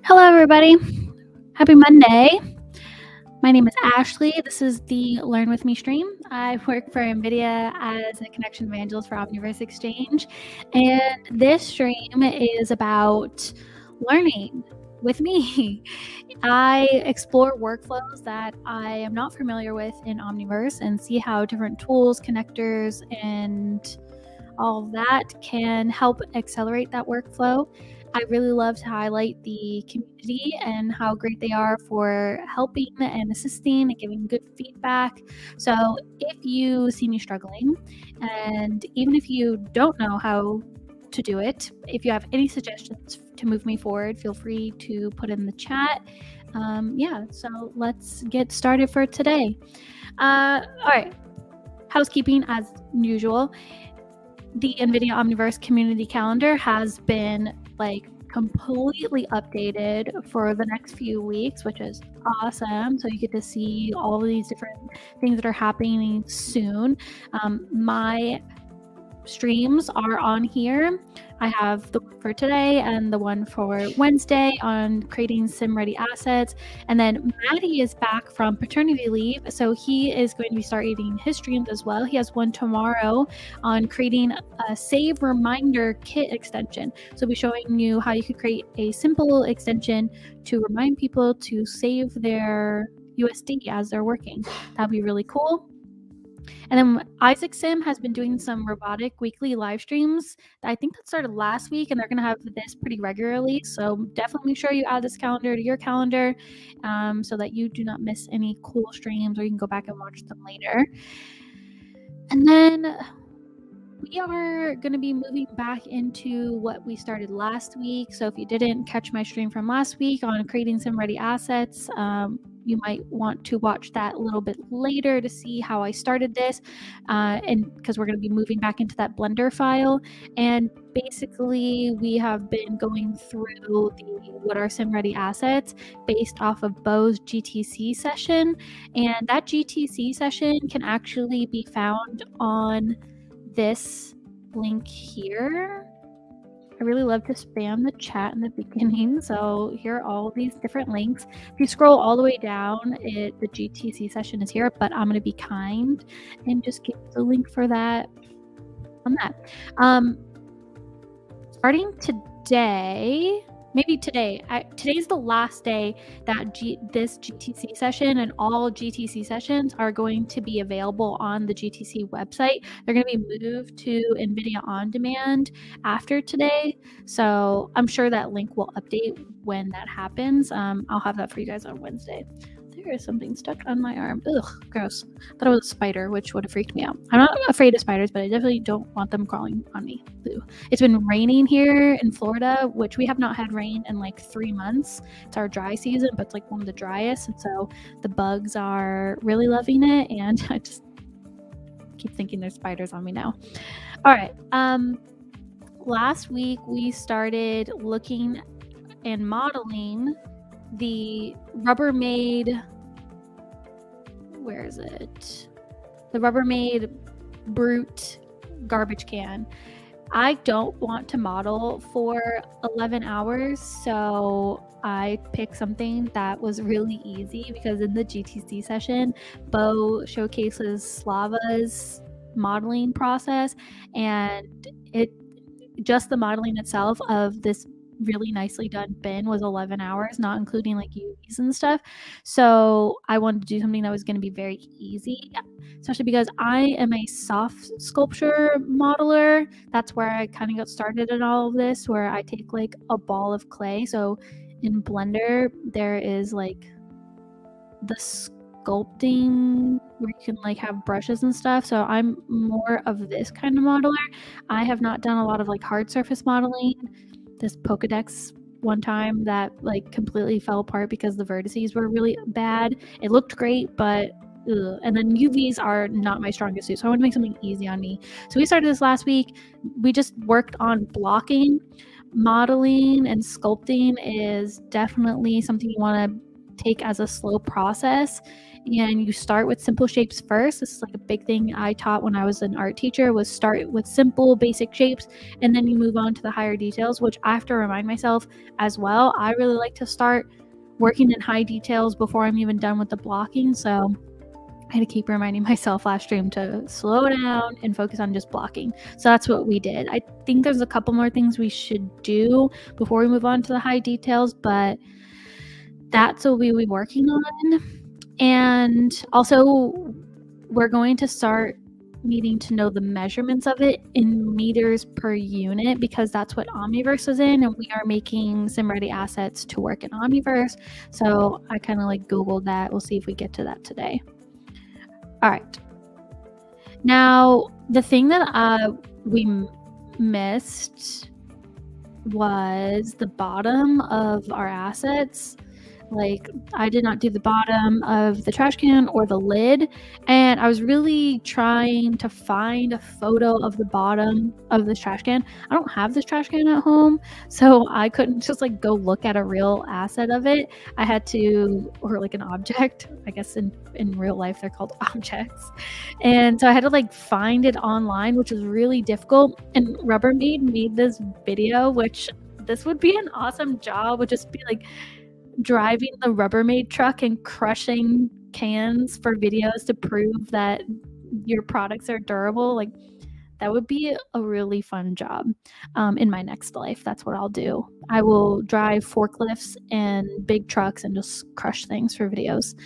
Hello, everybody. Happy Monday. My name is Ashley. This is the Learn With Me stream. I work for NVIDIA as a connection evangelist for Omniverse Exchange. And this stream is about learning with me. I explore workflows that I am not familiar with in Omniverse and see how different tools, connectors, and all of that can help accelerate that workflow. I really love to highlight the community and how great they are for helping and assisting and giving good feedback. So if you see me struggling, and even if you don't know how to do it, if you have any suggestions to move me forward, feel free to put in the chat. So let's get started for today. All right, housekeeping as usual. The NVIDIA Omniverse community calendar has been completely updated for the next few weeks, which is awesome. So you get to see all of these different things that are happening soon. My streams are on here. I have the one for today and the one for Wednesday on creating SimReady Assets. And then Maddie is back from paternity leave, so he is going to be starting his streams as well. He has one tomorrow on creating a save reminder kit extension. So he'll be showing you how you could create a simple extension to remind people to save their USD as they're working. That'd be really cool. And then Isaac Sim has been doing some robotic weekly live streams. I think that started last week, and they're going to have this pretty regularly. So definitely make sure you add this calendar to your calendar so that you do not miss any cool streams, or you can go back and watch them later. And then we are going to be moving back into what we started last week. So if you didn't catch my stream from last week on creating SimReady Assets, you might want to watch that a little bit later to see how I started this, and because we're going to be moving back into that Blender file. And basically, we have been going through what are SimReady Assets based off of Bo's GTC session, and that GTC session can actually be found on this link here. I really love to spam the chat in the beginning, so here are all these different links. If you scroll all the way down, the GTC session is here, but I'm going to be kind and just give the link for that on that. Starting today, maybe today. Today's the last day that this GTC session and all GTC sessions are going to be available on the GTC website. They're going to be moved to NVIDIA On Demand after today. So I'm sure that link will update when that happens. I'll have that for you guys on Wednesday. There is something stuck on my arm. Ugh, gross. Thought it was a spider, which would have freaked me out. I'm not afraid of spiders, but I definitely don't want them crawling on me. Boo. It's been raining here in Florida, which we have not had rain in 3 months. It's our dry season, but it's one of the driest, and so the bugs are really loving it, and I just keep thinking there's spiders on me now. All right. Last week we started looking and modeling the Rubbermaid, where is it? The Rubbermaid Brute garbage can. I don't want to model for 11 hours, so I picked something that was really easy, because in the GTC session, Bo showcases Slava's modeling process, and just the modeling itself of this really nicely done bin was 11 hours, not including UVs and stuff. So I wanted to do something that was going to be very easy, especially because I am a soft sculpture modeler. That's where I kind of got started in all of this, where I take a ball of clay. So in Blender, there is the sculpting where you can have brushes and stuff. So I'm more of this kind of modeler. I have not done a lot of hard surface modeling. This Pokedex one time that completely fell apart because the vertices were really bad. It looked great, but ugh. And then UVs are not my strongest suit, so I want to make something easy on me. So we started this last week. We just worked on blocking. Modeling and sculpting is definitely something you want to take as a slow process, and you start with simple shapes first. This is like a big thing I taught when I was an art teacher, was start with simple basic shapes, and then you move on to the higher details, which I have to remind myself as well. I really like to start working in high details before I'm even done with the blocking. So I had to keep reminding myself last stream to slow down and focus on just blocking. So that's what we did. I think there's a couple more things we should do before we move on to the high details, but that's what we'll be working on. And also, we're going to start needing to know the measurements of it in meters per unit, because that's what Omniverse is in, and we are making SimReady Assets to work in Omniverse. So I kind of like Googled that. We'll see if we get to that today. All right. Now, the thing that we missed was the bottom of our assets. Like, I did not do the bottom of the trash can or the lid, and I was really trying to find a photo of the bottom of this trash can. I don't have this trash can at home, so I couldn't just like go look at a real asset of it. I had to, or like an object, I guess in real life they're called objects, and so I had to like find it online, which was really difficult. And Rubbermaid made this video, which this would be an awesome job, would just be like driving the Rubbermaid truck and crushing cans for videos to prove that your products are durable. Like, that would be a really fun job. In my next life, that's what I'll do. I will drive forklifts and big trucks and just crush things for videos.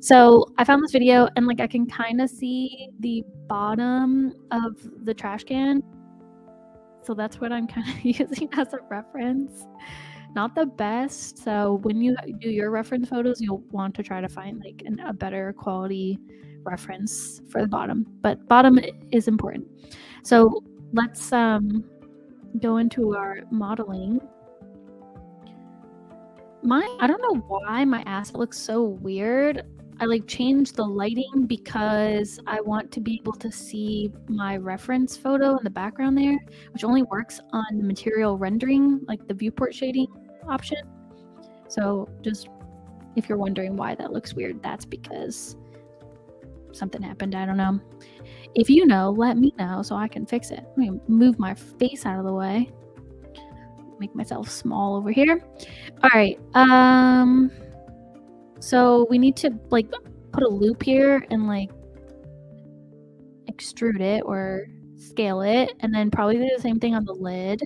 So I found this video, and like I can kind of see the bottom of the trash can. So that's what I'm kind of using as a reference. Not the best. So when you do your reference photos, you'll want to try to find like a better quality reference for the bottom. But bottom is important. So let's go into our modeling. I don't know why my asset looks so weird. I like changed the lighting because I want to be able to see my reference photo in the background there, which only works on the material rendering, like the viewport shading option. So just if you're wondering why that looks weird, that's because something happened. I don't know. If you know, let me know so I can fix it. Let me move my face out of the way. Make myself small over here. All right. So we need to like put a loop here and like extrude it or scale it, and then probably do the same thing on the lid.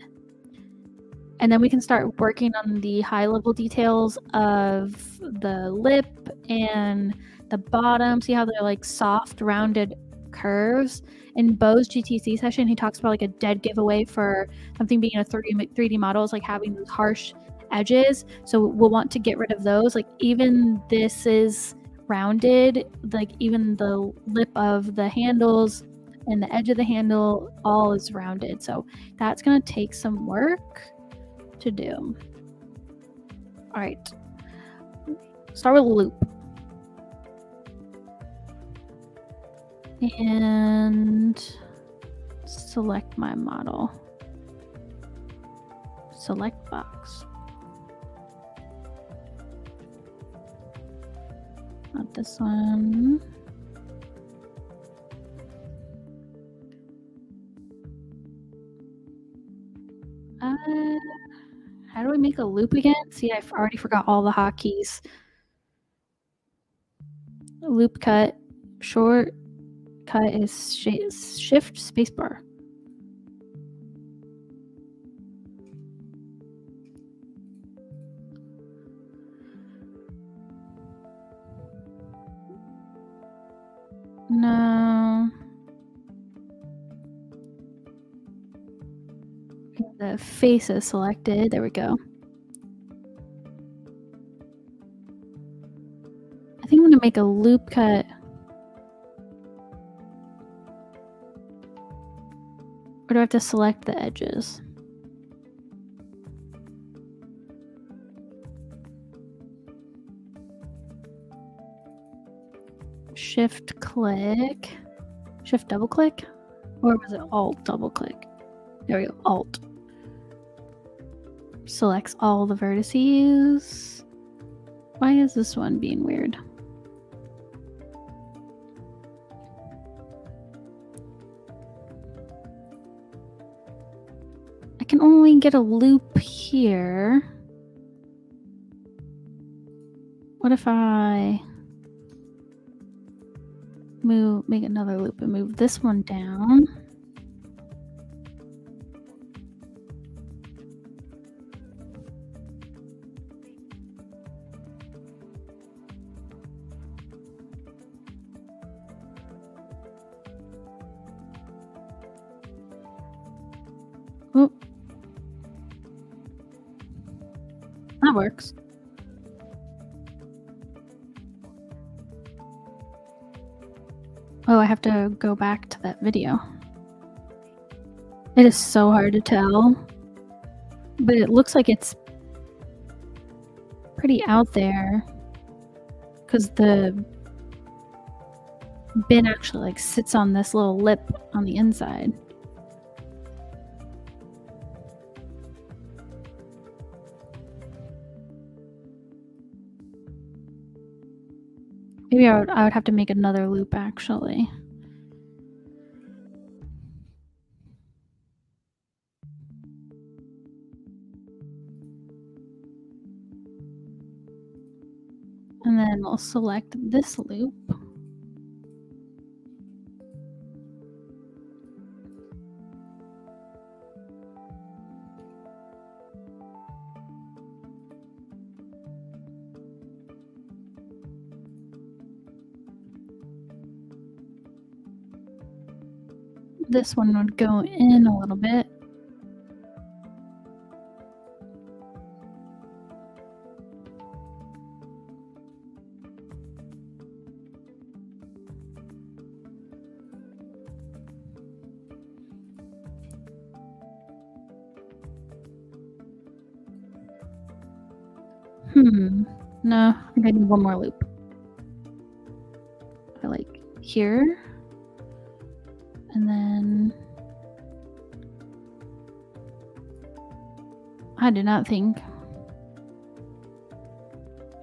And then we can start working on the high level details of the lip and the bottom. See how they're like soft, rounded curves. In Bo's GTC session, he talks about like a dead giveaway for something being a 3D model is like having those harsh edges. So we'll want to get rid of those. Like, even this is rounded, like even the lip of the handles and the edge of the handle all is rounded. So that's going to take some work to do. All right, start with a loop. And select my model. Select box. Not this one. How do we make a loop again? See, I've already forgot all the hotkeys. Loop cut, short cut is shift spacebar. No. The face is selected. There we go. I think I'm going to make a loop cut. Or do I have to select the edges? Shift click. Shift double click? Or was it Alt double click? There we go, Alt. Selects all the vertices. Why is this one being weird? I can only get a loop here. What if I make another loop and move this one down? Oh, that works. Oh, I have to go back to that video. It is so hard to tell, but it looks like it's pretty out there because the bin actually like sits on this little lip on the inside. Maybe I would have to make another loop actually. And then we'll select this loop. This one would go in a little bit. No, I think I need one more loop. I like here. And then I do not think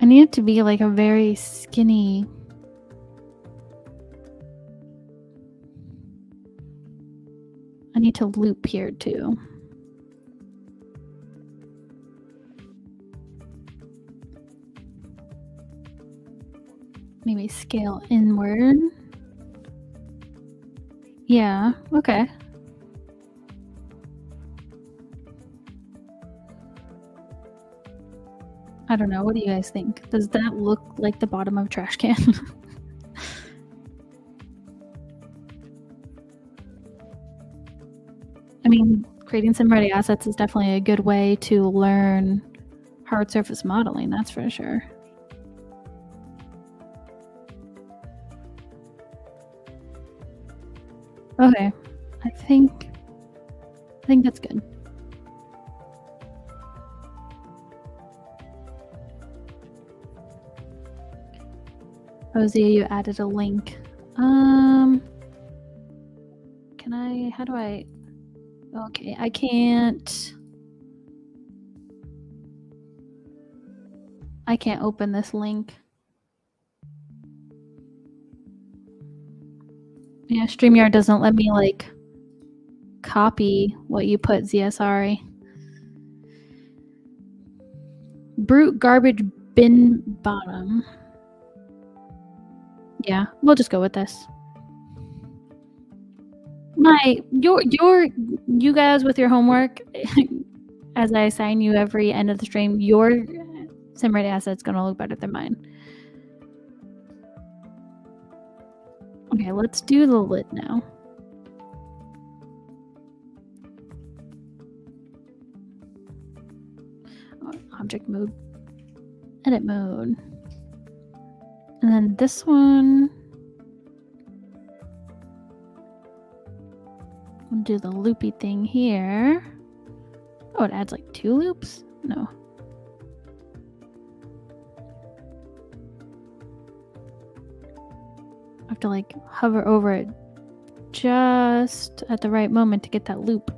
I need it to be like a very skinny. I need to loop here too. Maybe scale inward. Yeah, okay. I don't know. What do you guys think? Does that look like the bottom of a trash can? I mean, creating SimReady Assets is definitely a good way to learn hard surface modeling, that's for sure. Okay, I think that's good. Hosea, you added a link. Can I, how do I, okay, I can't open this link. Yeah, StreamYard doesn't let me like copy what you put, ZSRI. Brute garbage bin bottom. Yeah, we'll just go with this. You guys with your homework, as I assign you every end of the stream, your SimReady asset's gonna look better than mine. Okay, let's do the lid now. Object mode, edit mode. And then this one, we'll do the loopy thing here. Oh, it adds like 2 loops? No. I have to like hover over it just at the right moment to get that loop.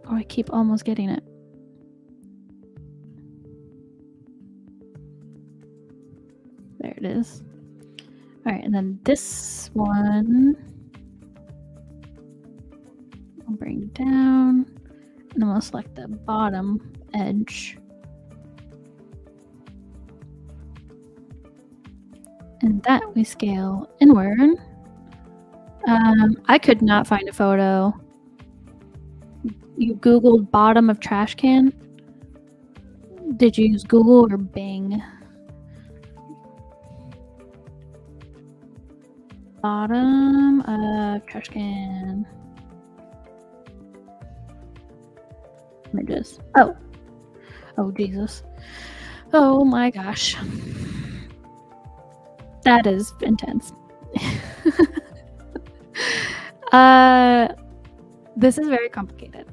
Oh, I keep almost getting it. And then this one, I'll bring down, and I'm going to select the bottom edge. And that we scale inward. I could not find a photo. You Googled bottom of trash can? Did you use Google or Bing? Bottom of trash can. Images. Oh. Oh, Jesus. Oh my gosh. That is intense. This is very complicated.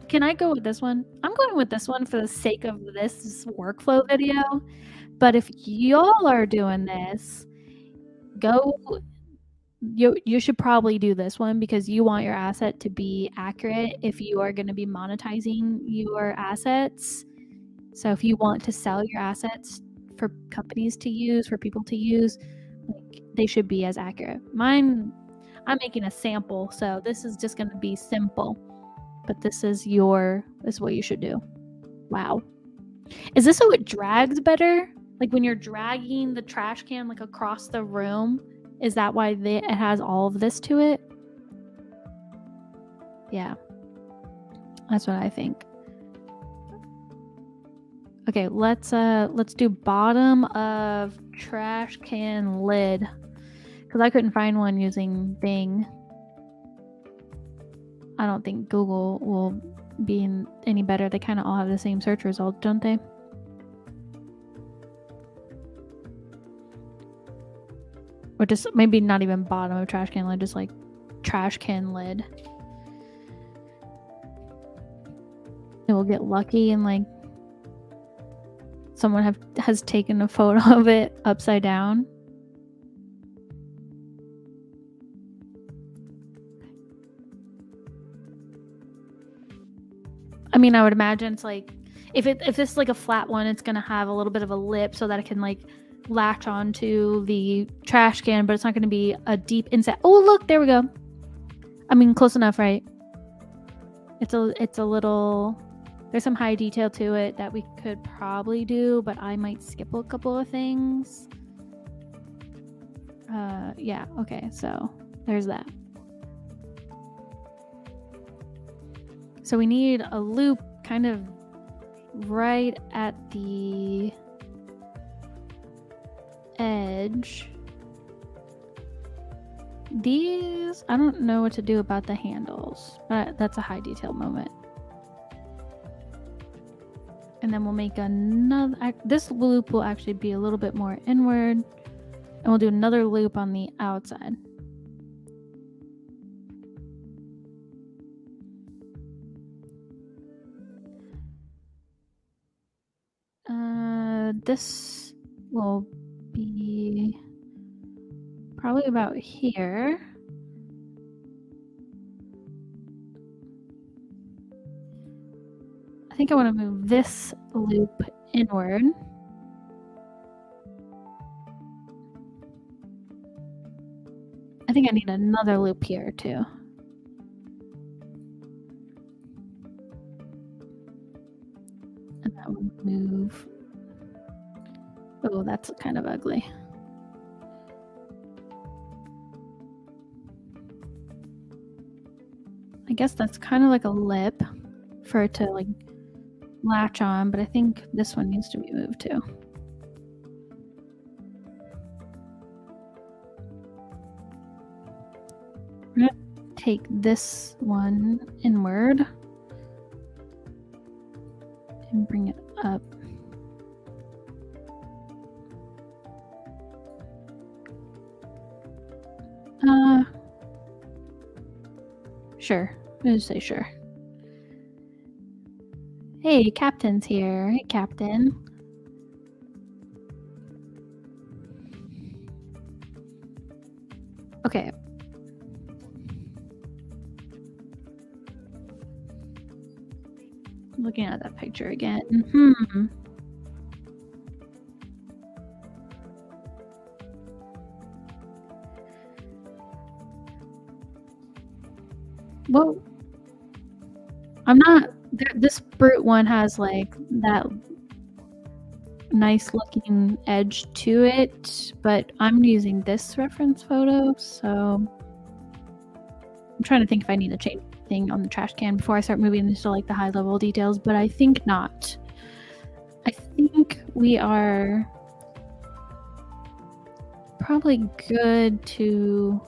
Can I go with this one? I'm going with this one for the sake of this workflow video. But if y'all are doing this, you should probably do this one because you want your asset to be accurate if you are going to be monetizing your assets. So if you want to sell your assets for companies to use, for people to use, they should be as accurate. Mine, I'm making a sample, so this is just going to be simple. But this is what you should do. Wow. Is this so it drags better? Like when you're dragging the trash can like across the room, is that why it has all of this to it? Yeah. That's what I think. Okay, let's do bottom of trash can lid. Because I couldn't find one using Bing. I don't think Google will be any better. They kind of all have the same search result, don't they? Or just maybe not even bottom of trash can lid, just like trash can lid. It will get lucky and like someone has taken a photo of it upside down. I mean, I would imagine it's like if this is like a flat one, it's gonna have a little bit of a lip so that it can like latch onto the trash can, but it's not gonna be a deep inset. Oh, look, there we go. I mean, close enough, right? It's a little. There's some high detail to it that we could probably do, but I might skip a couple of things. Yeah. Okay. So there's that. So we need a loop kind of right at the edge. These, I don't know what to do about the handles, but that's a high detail moment. And then we'll make another, this loop will actually be a little bit more inward, and we'll do another loop on the outside. This will be probably about here. I think I want to move this loop inward. I think I need another loop here too. And that will move. Oh, that's kind of ugly. I guess that's kind of like a lip for it to like latch on, but I think this one needs to be moved too. We're gonna take this one inward and bring it up. Sure. I'll just say sure. Hey, Captain's here. Hey, Captain. Okay. Looking at that picture again. Well, I'm not. This brute one has like that nice looking edge to it, but I'm using this reference photo, so I'm trying to think if I need to change anything on the trash can before I start moving into like the high level details, but I think not. I think we are probably good to...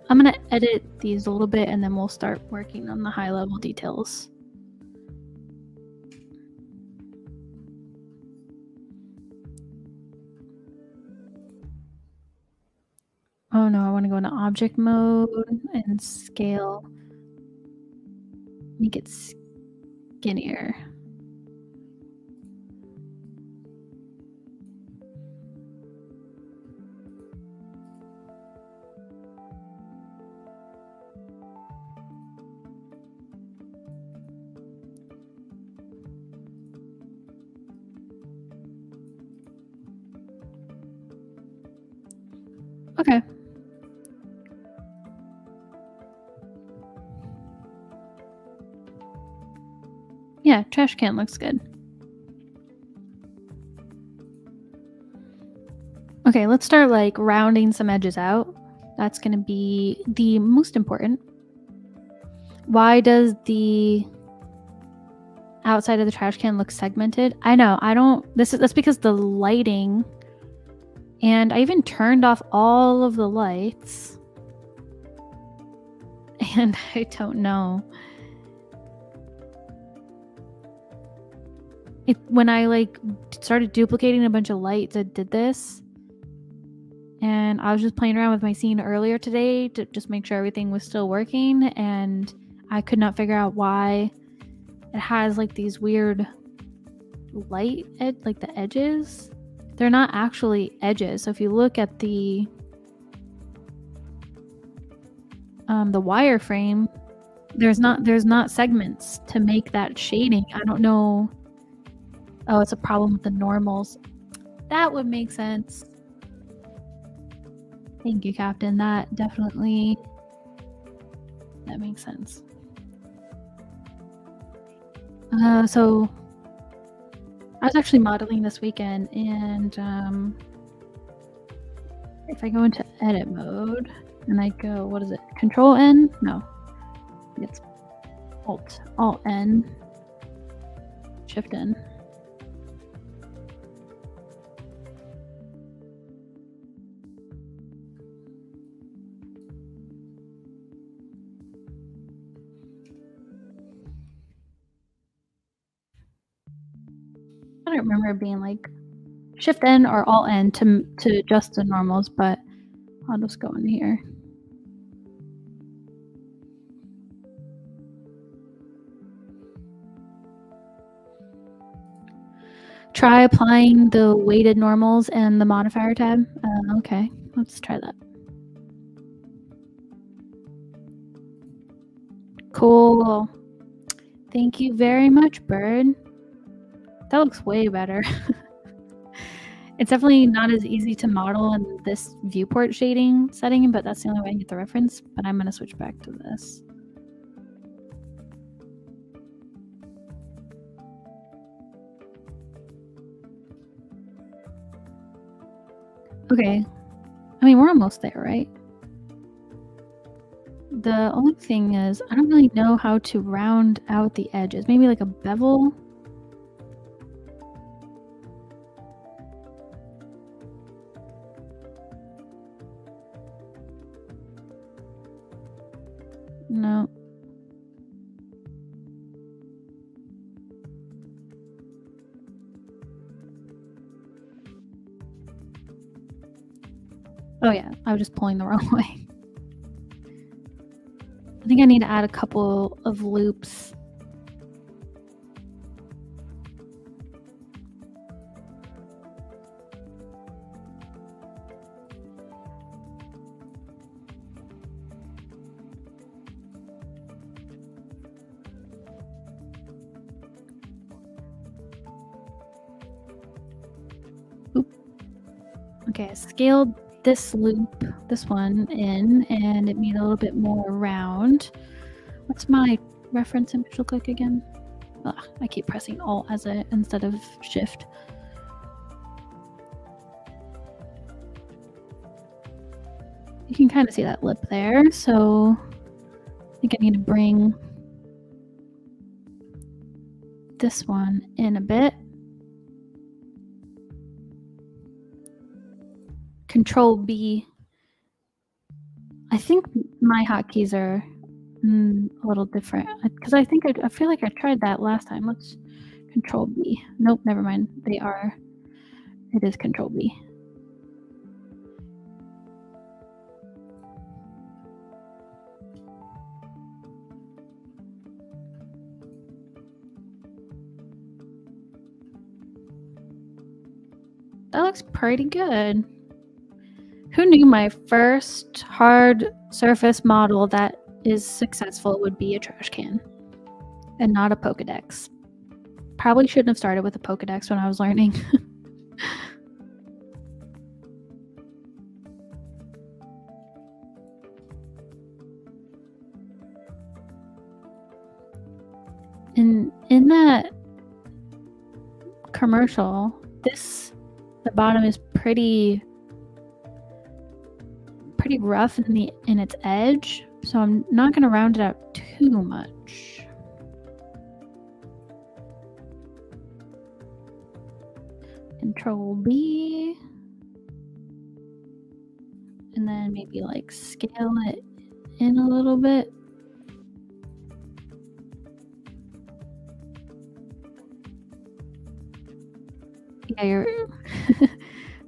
I'm gonna edit these a little bit and then we'll start working on the high level details. Oh no, I want to go into object mode and scale. Make it skinnier. Okay. Yeah, trash can looks good. Okay, let's start like rounding some edges out. That's going to be the most important. Why does the outside of the trash can look segmented? I know, that's because the lighting, and I even turned off all of the lights. And I don't know. When I like started duplicating a bunch of lights, it did this. And I was just playing around with my scene earlier today to just make sure everything was still working, and I could not figure out why it has like these weird light like the edges. They're not actually edges. So if you look at the wireframe, there's not segments to make that shading. I don't know. Oh, it's a problem with the normals. That would make sense. Thank you, Captain. That makes sense. So I was actually modeling this weekend, and if I go into edit mode and I go, what is it? Control N? No, it's Alt N, Shift N. I don't remember it being like Shift N or Alt N to adjust the normals, but I'll just go in here. Try applying the weighted normals and the modifier tab. Okay, let's try that. Cool. Thank you very much, Bird. That looks way better. It's definitely not as easy to model in this viewport shading setting, but that's the only way I get the reference. But I'm going to switch back to this. Okay. I mean, we're almost there, right? The only thing is, I don't really know how to round out the edges. Maybe like a bevel. No. Oh yeah, I was just pulling the wrong way. I think I need to add a couple of loops. Oop. Okay, scaled this loop, this one in, and it made a little bit more round. What's my reference image look like again? Ugh, I keep pressing Alt instead of Shift. You can kind of see that lip there, so I think I need to bring this one in a bit. Control B. I think my hotkeys are a little different because I feel like I tried that last time. Let's Control B. Nope, never mind. It is Control B. That looks pretty good. Who knew my first hard surface model that is successful would be a trash can and not a Pokédex? Probably shouldn't have started with a Pokédex when I was learning. In that commercial, the bottom is pretty rough in its edge, so I'm not going to round it out too much. Control B, and then maybe like scale it in a little bit. Yeah,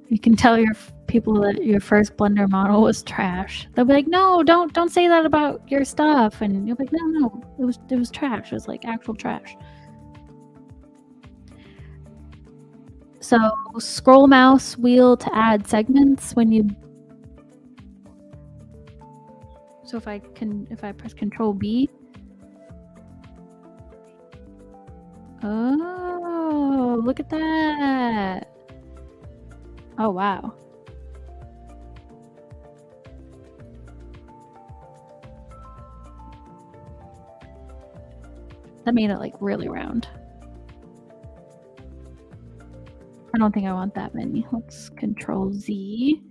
you can tell your people that your first Blender model was trash. They'll be like, "No, don't say that about your stuff," and you'll be like, "No, it was trash. It was like actual trash." So scroll mouse wheel to add segments when you. So if I press Control B. Oh, look at that. Oh, wow. That made it like really round. I don't think I want that many. Let's Control Z.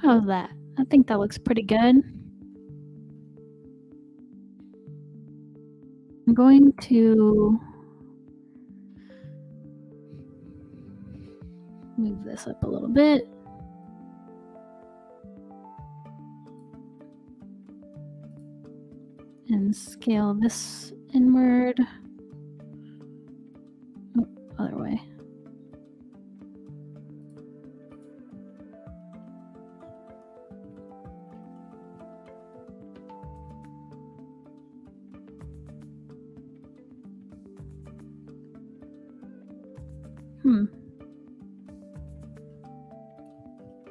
How's that? I think that looks pretty good. I'm going to move this up a little bit. And scale this inward. Oh, other way.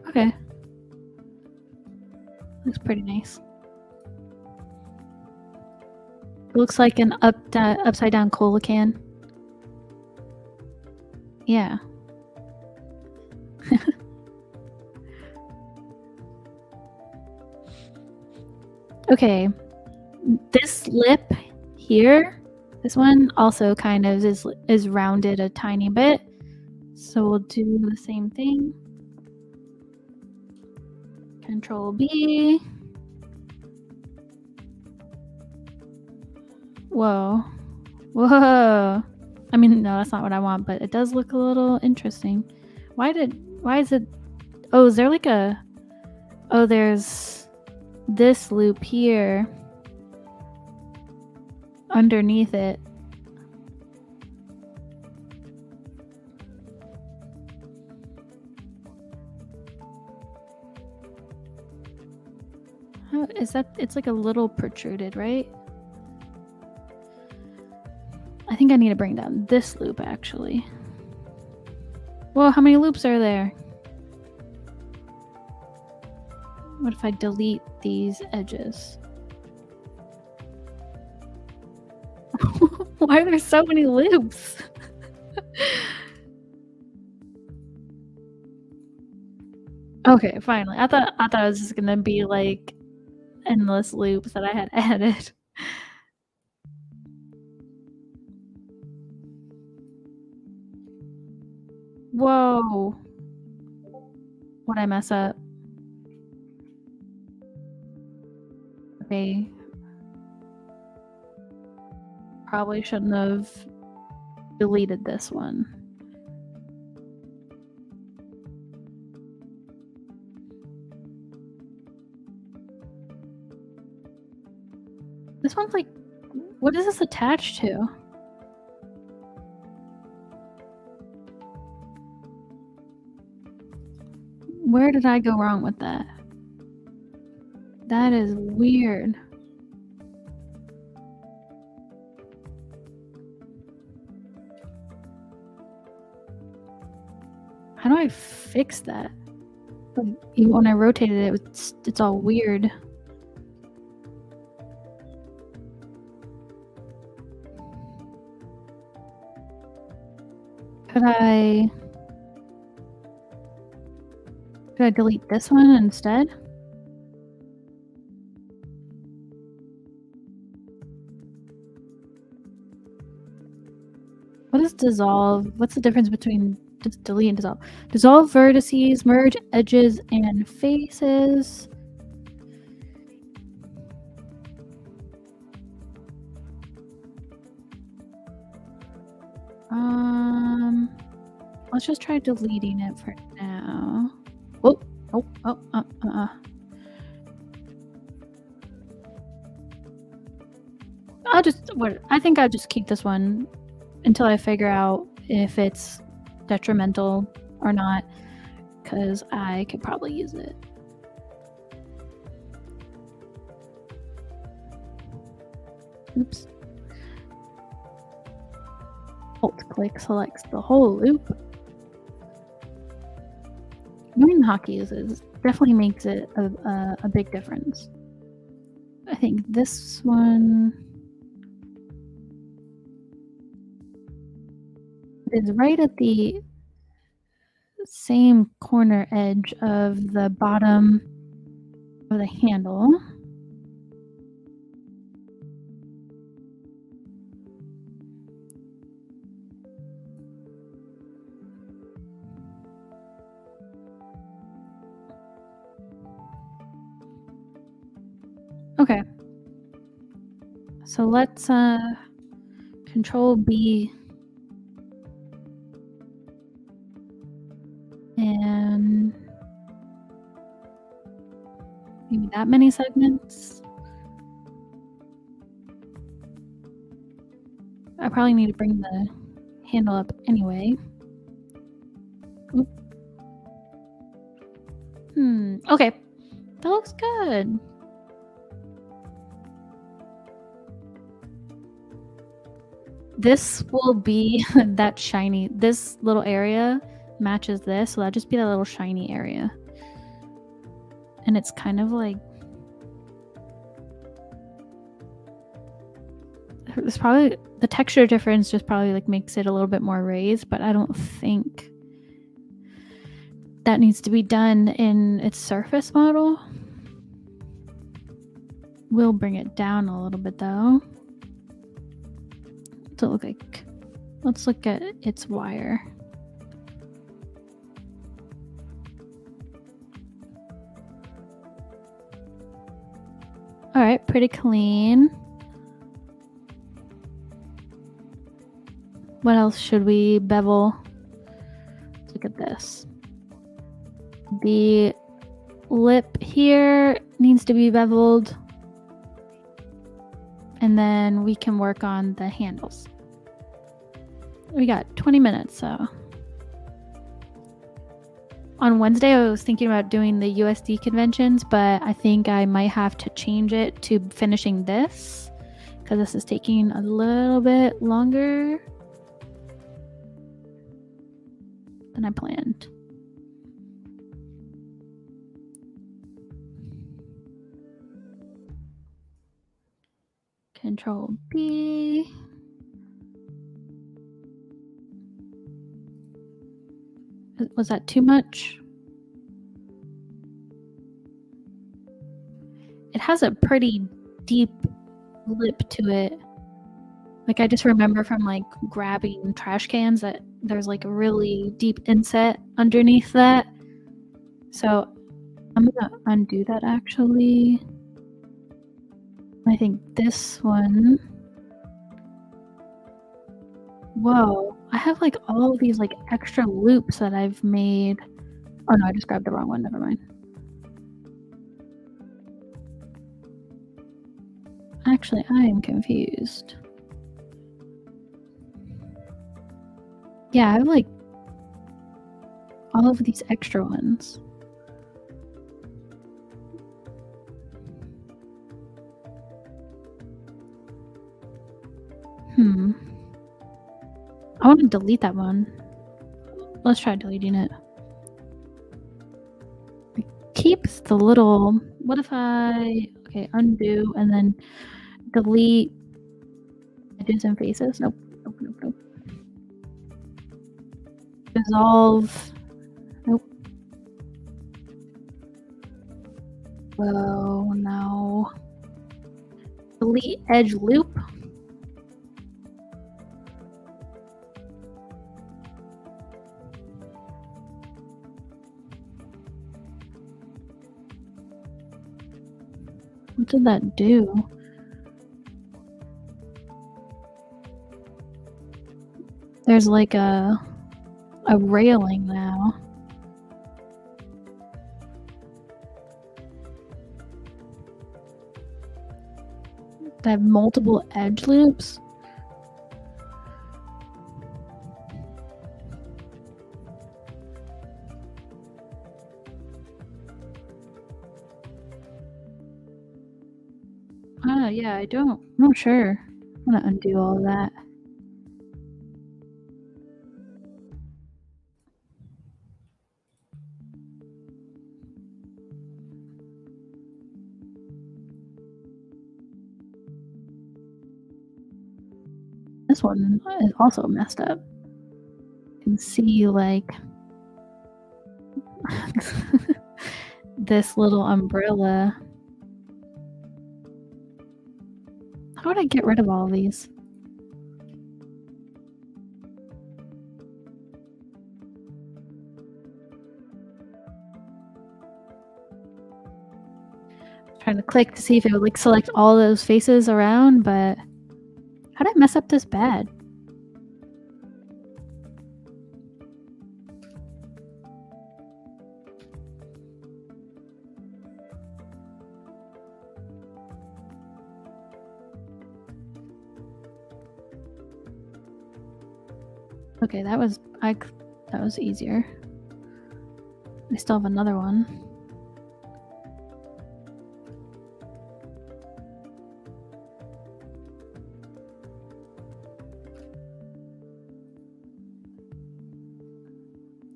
Okay. Looks pretty nice. It looks like an upside down cola can. Yeah. Okay. This lip here, this one also kind of is rounded a tiny bit. So we'll do the same thing. Control B. Whoa. Whoa. I mean, no, that's not what I want, but it does look a little interesting. Why is it... Oh, is there like a... Oh, there's this loop here underneath it. How is that? It's like a little protruded, right? I think I need to bring down this loop, actually. Whoa, how many loops are there? What if I delete these edges? Why are there so many loops? Okay, finally. I thought it was just gonna be like endless loops that I had added. Whoa. What'd I mess up? Okay. Probably shouldn't have deleted this one. This one's like, what is this attached to? Where did I go wrong with that? That is weird. How do I fix that? Even when I rotated it, it's all weird. Could I delete this one instead? What is dissolve? What's the difference between just delete and dissolve? Dissolve vertices, merge edges and faces. Let's just try deleting it for now. I think I'll just keep this one until I figure out if it's detrimental or not, because I could probably use it. Oops. Alt-click selects the whole loop. Knowing hotkeys definitely makes it a big difference. I think this one is right at the same corner edge of the bottom of the handle. Okay. So let's Control B and maybe that many segments. I probably need to bring the handle up anyway. Oop. Okay. That looks good. This will be that shiny. This little area matches this, so that'll just be that little shiny area. And it's kind of like, it's probably the texture difference just probably like makes it a little bit more raised, but I don't think that needs to be done in its surface model. We'll bring it down a little bit though to look like, let's look at its wire. All right, pretty clean. What else should we bevel? Let's look at this. The lip here needs to be beveled. And then we can work on the handles. We got 20 minutes, so. On Wednesday, I was thinking about doing the USD conventions, but I think I might have to change it to finishing this because this is taking a little bit longer than I planned. Control B. Was that too much? It has a pretty deep lip to it. Like, I just remember from like grabbing trash cans that there's like a really deep inset underneath that. So I'm gonna undo that actually. I think this one. Whoa, I have like all of these like extra loops that I've made. Oh no, I just grabbed the wrong one, never mind. Actually, I am confused. Yeah, I have like all of these extra ones. I want to delete that one. Let's try deleting it. It keeps the little, what if I, okay, undo and then delete edges and faces? Nope. Dissolve. Nope. Oh no. Delete edge loop. What did that do? There's like a railing now. They have multiple edge loops. Yeah, I'm not sure. I'm gonna undo all of that. This one is also messed up. You can see like this little umbrella. How would I get rid of all of these? Trying to click to see if it would like select all those faces around, but how did I mess up this bad? Okay, that was easier. I still have another one.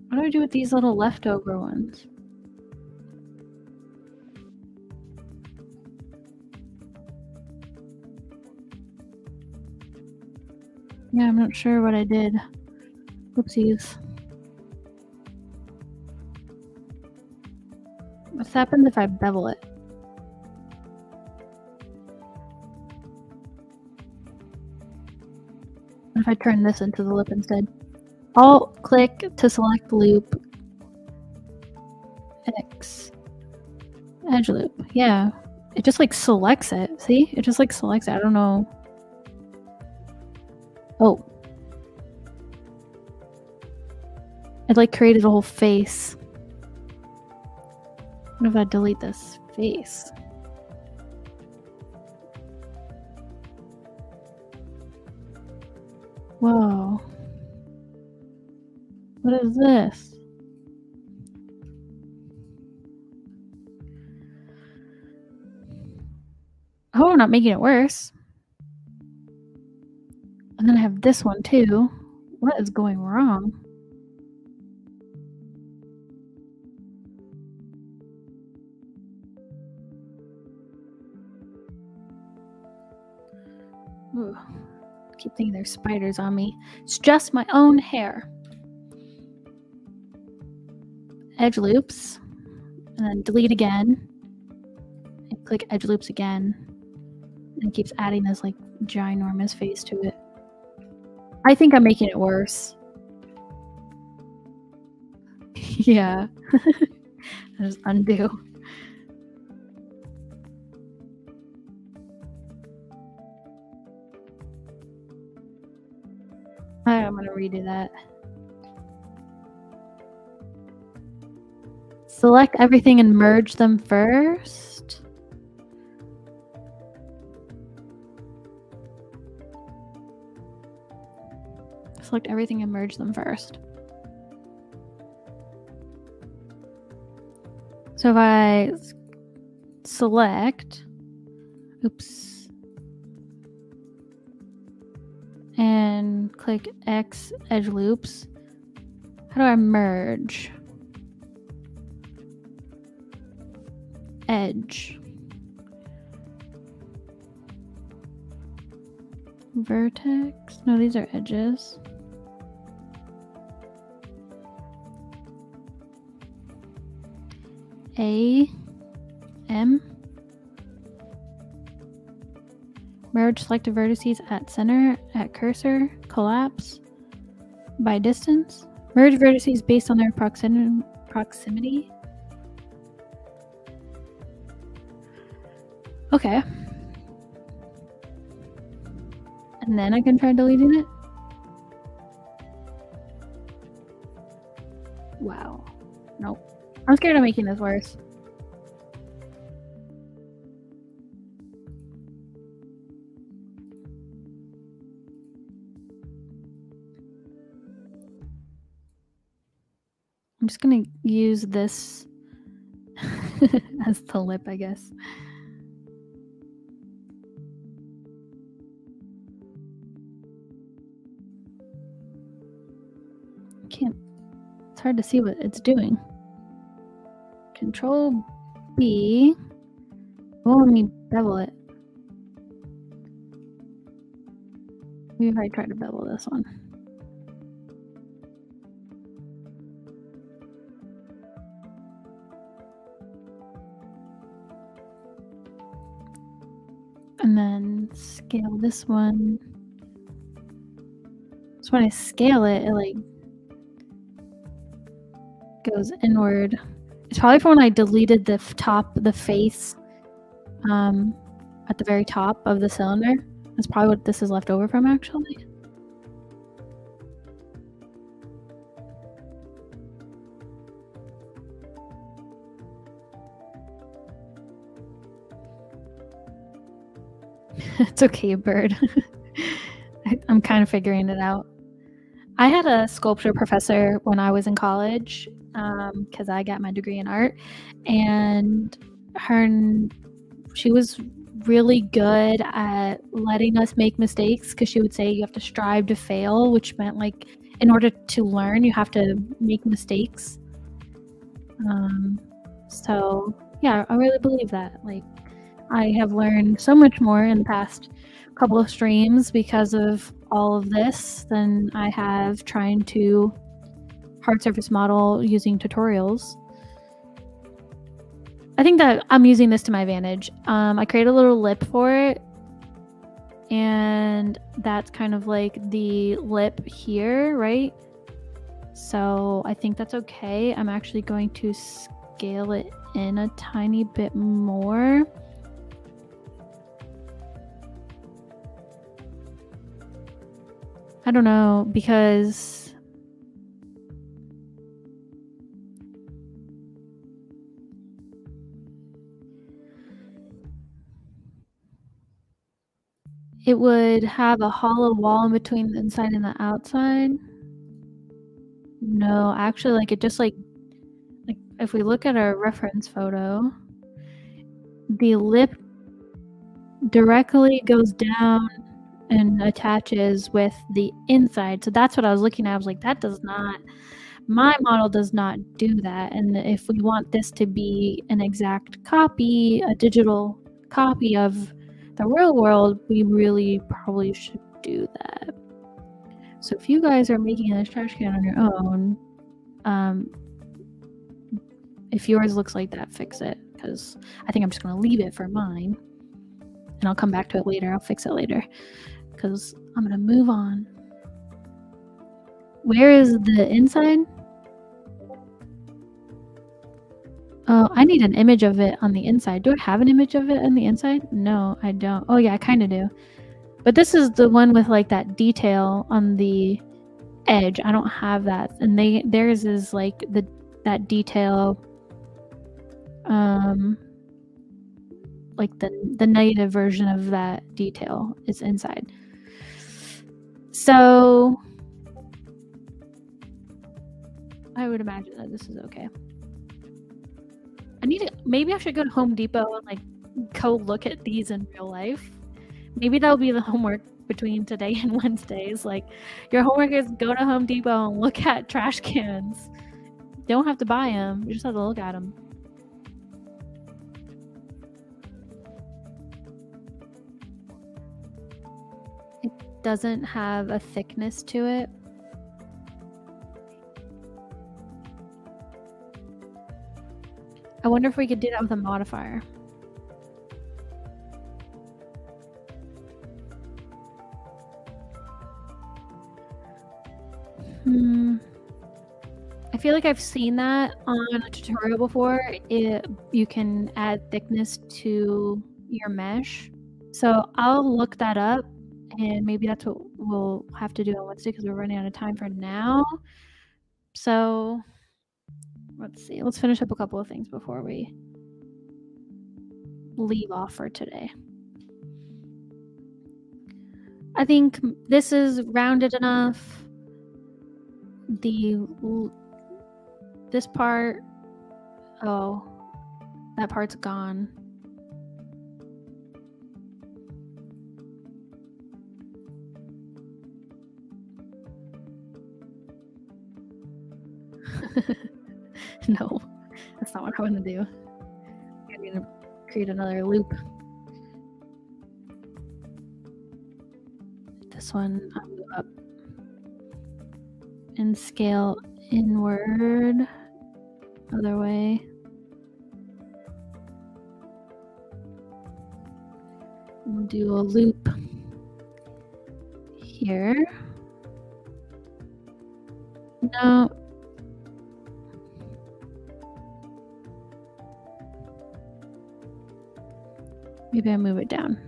What do I do with these little leftover ones? Yeah, I'm not sure what I did. Whoopsies. What happens if I bevel it? What if I turn this into the lip instead? Alt click to select loop. X. Edge loop. Yeah. It just like selects it. See? It just like selects it. I don't know. Oh. It like created a whole face. What if I delete this face? Whoa. What is this? Oh, I'm not making it worse. And then I have this one too. What is going wrong? Ooh. I keep thinking there's spiders on me. It's just my own hair. edge loops, and then delete again, and click edge loops again, and it keeps adding this like ginormous face to it. I think I'm making it worse. Yeah. Just undo. I'm gonna redo that. Select everything and merge them first. Select everything and merge them first. So if I select, oops, and click X edge loops, how do I merge? Edge. Vertex? No, these are edges. A, M. Merge selected vertices at center, at cursor, collapse, by distance. Merge vertices based on their proximity. Okay. And then I can try deleting it. Wow. Nope. I'm scared of making this worse. I'm just gonna use this as the lip, I guess. It's hard to see what it's doing. Control B. Won't let me bevel it. Maybe if I try to bevel this one. And then scale this one. So when I scale it, it like goes inward. It's probably from when I deleted the face at the very top of the cylinder. That's probably what this is left over from, actually. It's okay, bird. I'm kind of figuring it out. I had a sculpture professor when I was in college, because I got my degree in art, and she was really good at letting us make mistakes, because she would say you have to strive to fail, which meant like in order to learn you have to make mistakes. So yeah, I really believe that. Like, I have learned so much more in the past couple of streams because of all of this than I have trying to hard surface model using tutorials. I think that I'm using this to my advantage. I create a little lip for it, and that's kind of like the lip here, right? So I think that's okay. I'm actually going to scale it in a tiny bit more. I don't know, because it would have a hollow wall in between the inside and the outside. No, actually, like, it just like if we look at our reference photo, the lip directly goes down and attaches with the inside. So that's what I was looking at. I was like, that does not, my model does not do that. And if we want this to be an exact copy, a digital copy of the real world, we really probably should do that. So if you guys are making this trash can on your own, If yours looks like that, fix it, because I think I'm just going to leave it for mine. And I'll come back to it later. I'll fix it later because I'm going to move on. Where is the inside? Oh, I need an image of it on the inside. Do I have an image of it on the inside? No, I don't. Oh yeah, I kind of do. But this is the one with like that detail on the edge. I don't have that. And theirs is like that detail, like the negative version of that detail is inside. So I would imagine that this is okay. Maybe I should go to Home Depot and like go look at these in real life. Maybe that'll be the homework between today and Wednesdays. Like, your homework is go to Home Depot and look at trash cans. You don't have to buy them. You just have to look at them. It doesn't have a thickness to it. I wonder if we could do that with a modifier. I feel like I've seen that on a tutorial before. You can add thickness to your mesh. So I'll look that up, and maybe that's what we'll have to do on Wednesday because we're running out of time for now. So let's see. Let's finish up a couple of things before we leave off for today. I think this is rounded enough. This part, oh, that part's gone. No, that's not what I want to do. I'm going to create another loop. This one, I'll move up and scale inward, other way. We'll do a loop here. No. Maybe I move it down.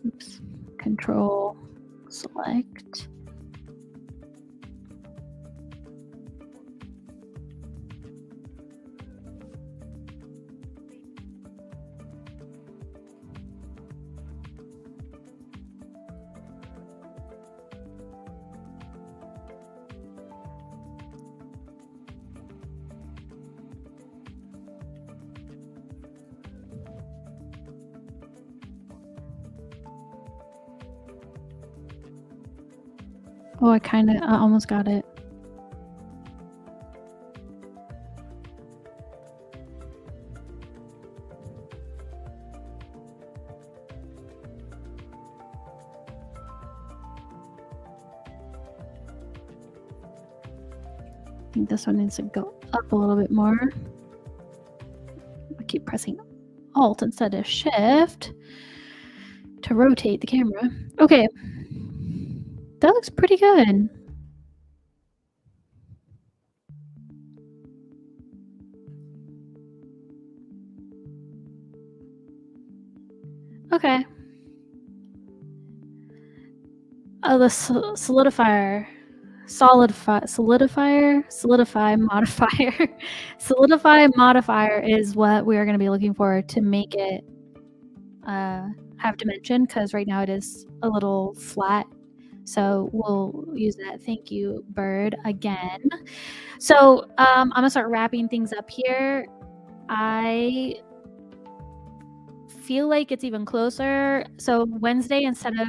Oops. Control, select. Oh, I almost got it. I think this one needs to go up a little bit more. I keep pressing Alt instead of Shift to rotate the camera. Okay. That looks pretty good. Okay. Oh, the solidifier modifier. Solidify modifier is what we are going to be looking for to make it have dimension, because right now it is a little flat. So we'll use that. Thank you, Bird, again. So I'm going to start wrapping things up here. I feel like it's even closer. So Wednesday, instead of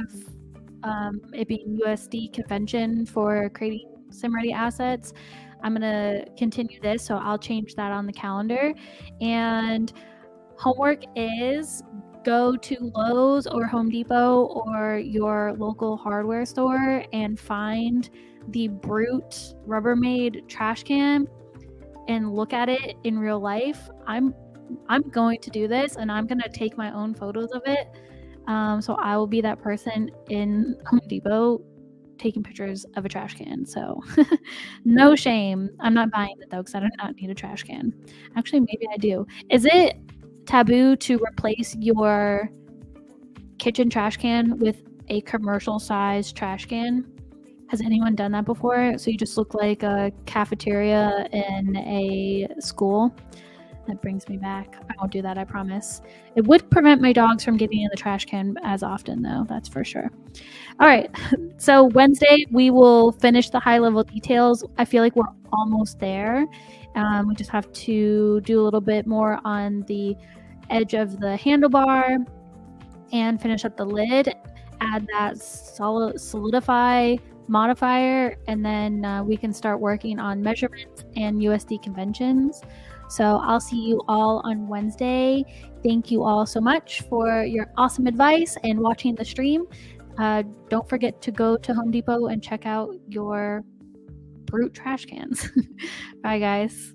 it being USD convention for creating SimReady assets, I'm going to continue this. So I'll change that on the calendar. And homework is go to Lowe's or Home Depot or your local hardware store and find the Brute Rubbermaid trash can and look at it in real life. I'm going to do this, and I'm going to take my own photos of it. So I will be that person in Home Depot taking pictures of a trash can. So no shame. I'm not buying it though, because I do not need a trash can. Actually, maybe I do. Is it taboo to replace your kitchen trash can with a commercial size trash can? Has anyone done that before? So you just look like a cafeteria in a school? That brings me back. I won't do that, I promise. It would prevent my dogs from getting in the trash can as often, though, that's for sure. All right, so Wednesday, we will finish the high-level details. I feel like we're almost there. We just have to do a little bit more on the edge of the handlebar and finish up the lid, add that solidify modifier, and then we can start working on measurements and USD conventions. So I'll see you all on Wednesday. Thank you all so much for your awesome advice and watching the stream. Don't forget to go to Home Depot and check out your Brute trash cans. Bye, guys.